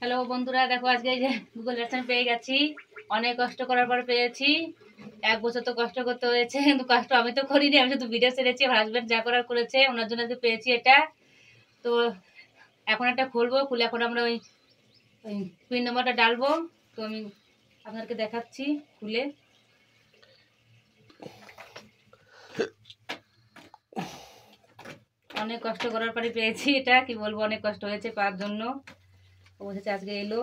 Hello বন্ধুরা, দেখো আজকে এই যে গুগল অ্যাডসেন্স পেয়ে গেছি। অনেক কষ্ট করার পর পেয়েছি। 1 বছর তো কষ্ট করতে হয়েছে, কিন্তু কষ্ট আমি তো করিনি, আমি শুধু ভিডিও ছেড়েছি। আমার হাজব্যান্ড যা করার করেছে, ওনার জন্য আজকে পেয়েছি এটা। তো এখন একটা খুলবো, খুলে এখন আমরা ওই ওই পিন নম্বরটা ডালবো। তো আমি আপনাদেরকে দেখাচ্ছি খুলে। অনেক কষ্ট করার পরে পেয়েছি এটা, কি বলবো, অনেক কষ্ট হয়েছে পাওয়ার জন্য। অবশেষে আজকে এলো।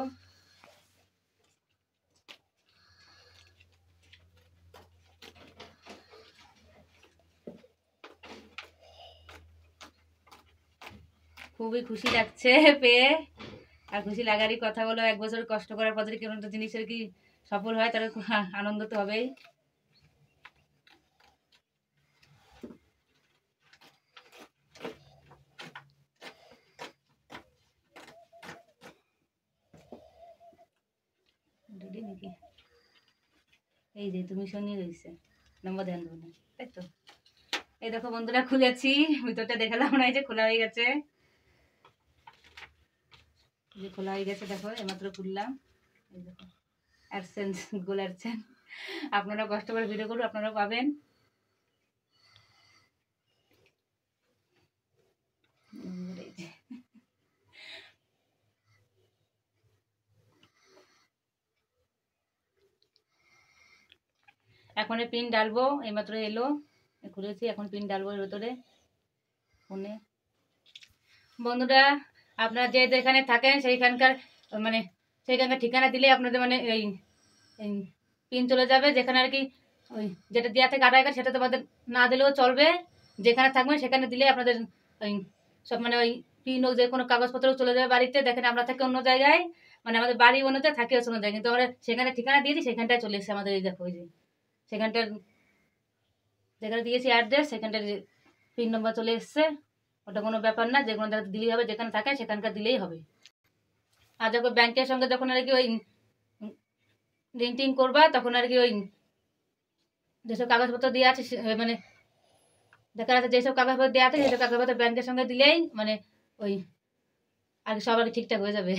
খুবই খুশি লাগছে পেয়ে। আর খুশি লাগারই কথা বলো, 1 বছর কষ্ট করার পর যদি কোনো একটা জিনিসের কি সফল হয়, তাহলে খুব আনন্দ তো হবেই। নাকি এই যে তুমি শুনিয়ে রয়েছে নম্বর ধ্যান দেবো না, তাই তো। এই দেখো বন্ধুরা, খুলেছি, ভিতরটা দেখালাম না, এই যে খোলা হয়ে গেছে। যে খোলা হয়ে গেছে, দেখো এইমাত্র খুললাম। এই দেখো অ্যাডসেন্স, গুগল অ্যাডসেন্স। আপনারা কষ্ট করে ভিডিও করুন, আপনারা পাবেন। এখন পিন ডালবো, এইমাত্র এলো, খুলেছি, এখন পিন ডালবো এর ভেতরে ফোনে। বন্ধুরা, আপনারা যে যেখানে থাকেন সেইখানকার সেইখানকার ঠিকানা দিলে আপনাদের এই পিন চলে যাবে। যেখানে আর কি ওই যেটা দেওয়া থেকে আধার কার্ড, সেটা তোমাদের না দিলেও চলবে। যেখানে থাকবেন সেখানে দিলে আপনাদের ওই সব ওই পিন হোক, যে কোনো কাগজপত্র চলে যাবে বাড়িতে। দেখেন আমরা থাকি অন্য জায়গায়, আমাদের বাড়ি অনুযায়ী থাকি অন্য জায়গায়, কিন্তু আমরা সেখানে ঠিকানা দিয়েছি, সেখানটায় চলে এসেছে আমাদের। এই দেখো, ওই যে সেখানটার যেখানে দিয়েছি অ্যাড্রেস, সেখানটার পিন নম্বর চলে এসছে। ওটা কোনো ব্যাপার না, যে কোনো জায়গায় দিলেই হবে, যেখানে থাকে সেখানকার দিলেই হবে। আর যখন ব্যাংকের সঙ্গে যখন আর কি ওই লিঙ্কিং করবা, তখন আর কি ওই যেসব কাগজপত্র দেওয়া আছে, দেখা যাচ্ছে যেসব কাগজপত্র দেওয়া আছে, সেসব কাগজপত্র ব্যাংকের সঙ্গে দিলেই ওই আর সব আর ঠিকঠাক হয়ে যাবে।